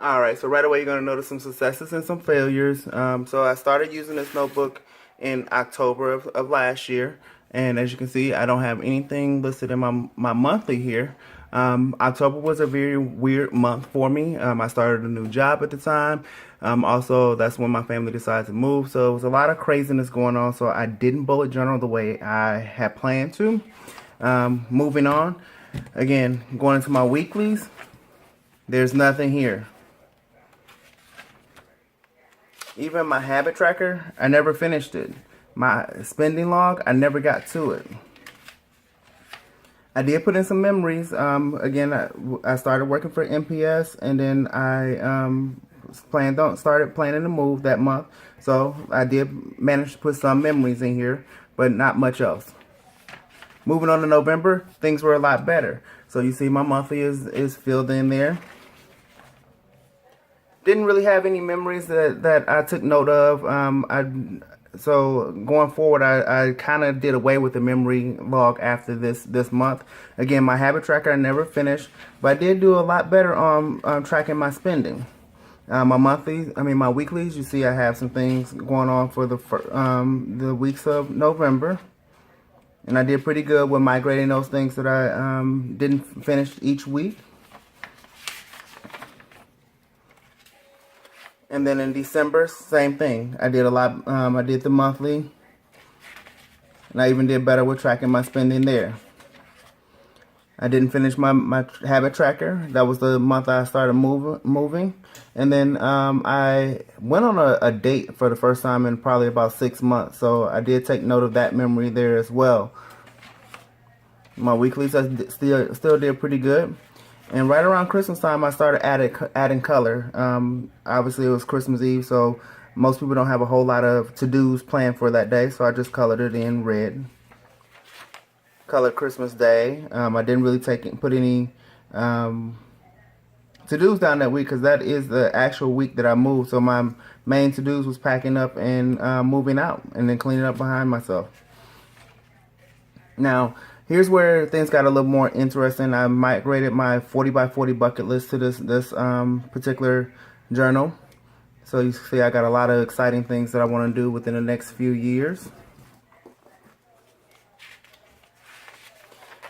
Alright, so right away you're going to notice some successes and some failures. So I started using this notebook in October of last year. And as you can see, I don't have anything listed in my monthly here. October was a very weird month for me. I started a new job at the time. Also, that's when my family decided to move. So it was a lot of craziness going on. So I didn't bullet journal the way I had planned to. Moving on. Again, going into my weeklies. There's nothing here. Even my habit tracker, I never finished it. My spending log, I never got to it. I did put in some memories. Again, I started working for MPS, and then I started planning to move that month. So I did manage to put some memories in here, but not much else. Moving on to November, things were a lot better. So you see my monthly is filled in there. Didn't really have any memories that I took note of. So going forward, I kind of did away with the memory log after this month. Again, my habit tracker I never finished, but I did do a lot better on tracking my spending. My weeklies. You see, I have some things going on for the weeks of November, and I did pretty good with migrating those things that I didn't finish each week. And then in December, same thing. I did a lot. I did the monthly, and I even did better with tracking my spending there. I didn't finish my habit tracker. That was the month I started moving. And then I went on a date for the first time in probably about 6 months. So I did take note of that memory there as well. My weeklies I still did pretty good. And right around Christmas time, I started adding color. Obviously, it was Christmas Eve, so most people don't have a whole lot of to-dos planned for that day, so I just colored it in red. Colored Christmas Day. I didn't really put any to-dos down that week because that is the actual week that I moved. So my main to-dos was packing up and moving out and then cleaning up behind myself. Now, here's where things got a little more interesting. I migrated my 40 by 40 bucket list to this particular journal. So you see I got a lot of exciting things that I want to do within the next few years.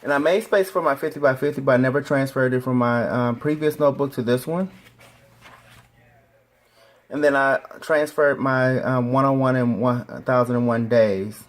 And I made space for my 50 by 50, but I never transferred it from my previous notebook to this one. And then I transferred my 101 and 1001 days.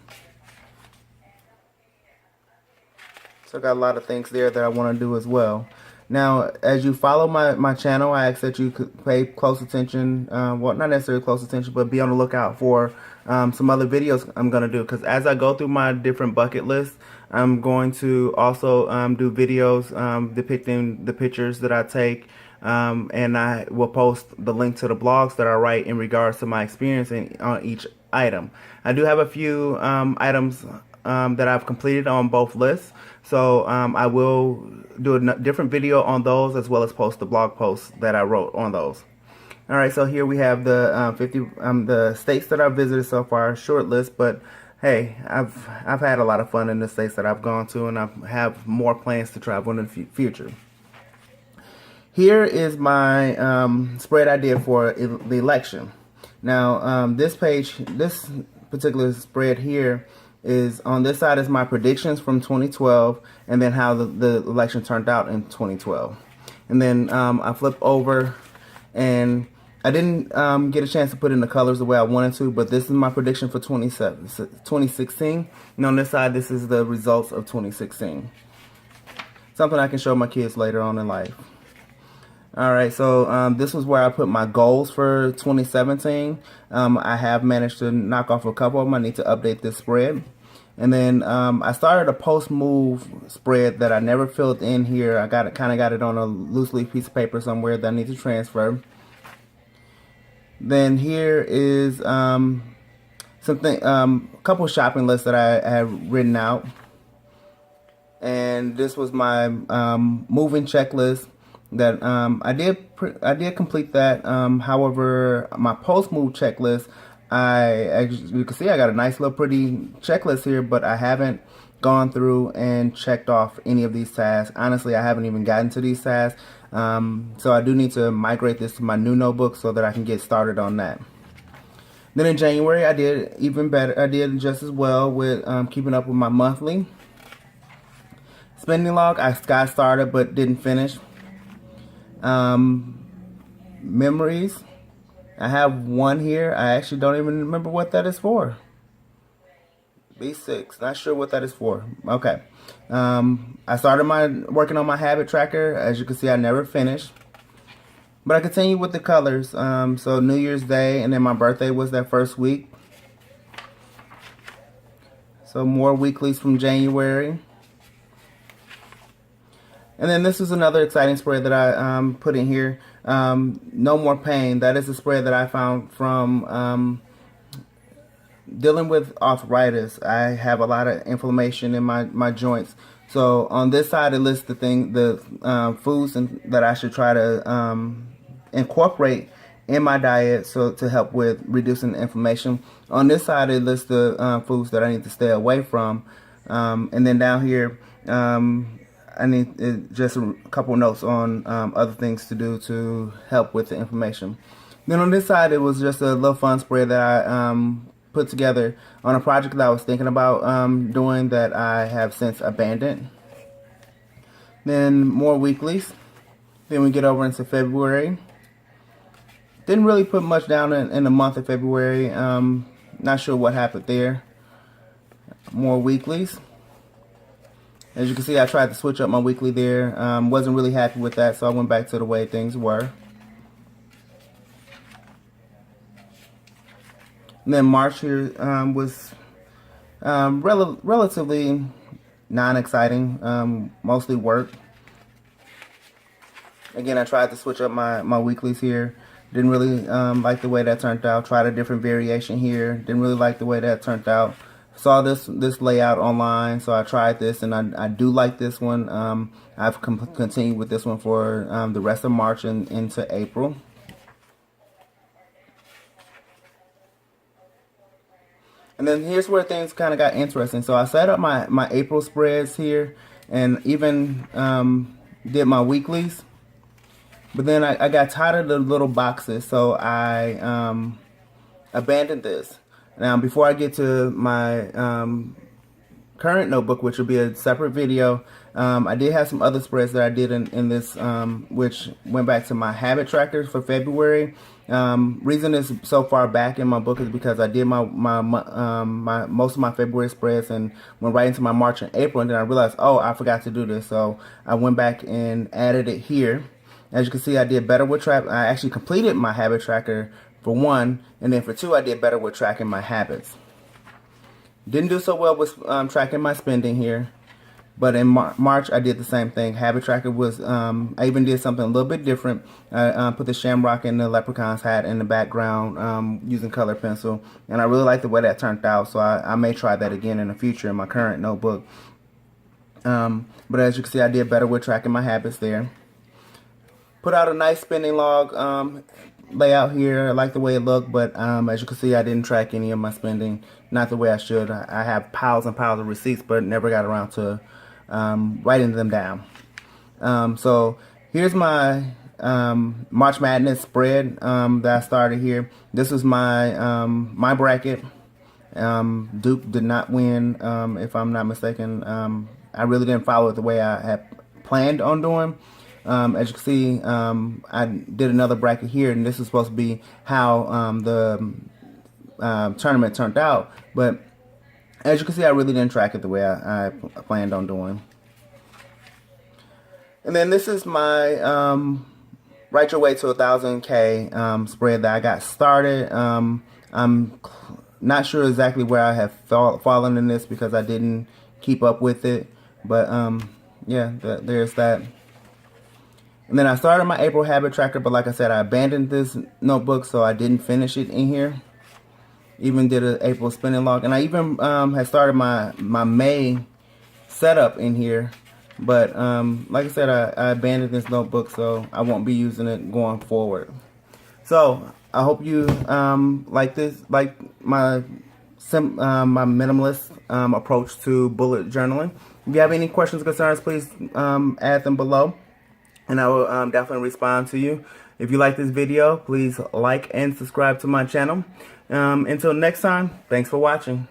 So I got a lot of things there that I want to do as well. Now, as you follow my channel, I ask that you could pay close attention. Well, not necessarily close attention, but be on the lookout for some other videos I'm going to do. Because as I go through my different bucket lists, I'm going to also do videos depicting the pictures that I take. And I will post the link to the blogs that I write in regards to my experience on each item. I do have a few items that I've completed on both lists. So I will do a different video on those as well as post the blog posts that I wrote on those. All right, so here we have the the states that I've visited so far, short list, but hey, I've had a lot of fun in the states that I've gone to, and I have more plans to travel in the future. Here is my spread I did for the election. Now, this particular spread here is on this side is my predictions from 2012, and then how the election turned out in 2012. And then I flip over, and I didn't get a chance to put in the colors the way I wanted to, but this is my prediction for 2016. And on this side, this is the results of 2016. Something I can show my kids later on in life. Alright, so this was where I put my goals for 2017. I have managed to knock off a couple of them. I need to update this spread. And then I started a post-move spread that I never filled in here. I kind of got it on a loose leaf piece of paper somewhere that I need to transfer. Then here is a couple shopping lists that I have written out. And this was my moving checklist. That I did complete that. However, my post-move checklist, as you can see, I got a nice little pretty checklist here, but I haven't gone through and checked off any of these tasks. Honestly, I haven't even gotten to these tasks. So I do need to migrate this to my new notebook so that I can get started on that. Then in January, I did even better. I did just as well with keeping up with my monthly spending log. I got started but didn't finish. Memories. I have one here. I actually don't even remember what that is for. B6. Not sure what that is for. Okay. I started working on my habit tracker. As you can see, I never finished. But I continued with the colors. So New Year's Day and then my birthday was that first week. So more weeklies from January. And then this is another exciting spread that I put in here. No More Pain. That is a spread that I found from dealing with arthritis. I have a lot of inflammation in my joints. So on this side it lists the foods that I should try to incorporate in my diet so to help with reducing the inflammation. On this side it lists the foods that I need to stay away from. And then down here I need just a couple notes on other things to do to help with the inflammation. Then on this side it was just a little fun spread that I put together on a project that I was thinking about doing that I have since abandoned. Then more weeklies. Then we get over into February. Didn't really put much down in the month of February. Not sure what happened there. More weeklies. As you can see, I tried to switch up my weekly there. Wasn't really happy with that, so I went back to the way things were. And then March here was relatively non-exciting, mostly work. Again, I tried to switch up my weeklies here. Didn't really like the way that turned out. Tried a different variation here. Didn't really like the way that turned out. Saw this layout online, so I tried this, and I do like this one. I've continued with this one for the rest of March and into April. And then here's where things kind of got interesting. So I set up my April spreads here and even did my weeklies. But then I got tired of the little boxes, so I abandoned this. Now, before I get to my current notebook, which will be a separate video, I did have some other spreads that I did in this, which went back to my habit trackers for February. Reason is so far back in my book is because I did my most of my February spreads and went right into my March and April, and then I realized, oh, I forgot to do this, so I went back and added it here. As you can see, I did better with I actually completed my habit tracker for 1, and then for 2, I did better with tracking my habits. Didn't do so well with tracking my spending here, but in March I did the same thing. Habit tracker was, I even did something a little bit different. I put the shamrock and the leprechaun's hat in the background using color pencil, and I really like the way that turned out, so I may try that again in the future in my current notebook. But as you can see, I did better with tracking my habits there. Put out a nice spending log layout here. I like the way it looked, but as you can see, I didn't track any of my spending, not the way I should. I have piles and piles of receipts, but never got around to writing them down. So here's my March Madness spread that I started here. This is my my bracket. Duke did not win, if I'm not mistaken. I really didn't follow it the way I had planned on doing. As you can see, I did another bracket here, and this is supposed to be how the tournament turned out. But as you can see, I really didn't track it the way I planned on doing. And then this is my Write Your Way to 1,000K spread that I got started. I'm not sure exactly where I have fallen in this because I didn't keep up with it. But yeah, there's that. And then I started my April habit tracker, but like I said, I abandoned this notebook, so I didn't finish it in here. Even did an April spending log, and I even had started my May setup in here. But like I said, I abandoned this notebook, so I won't be using it going forward. So I hope you like my my minimalist approach to bullet journaling. If you have any questions or concerns, please add them below, and I will definitely respond to you. If you like this video, please like and subscribe to my channel. Until next time, thanks for watching.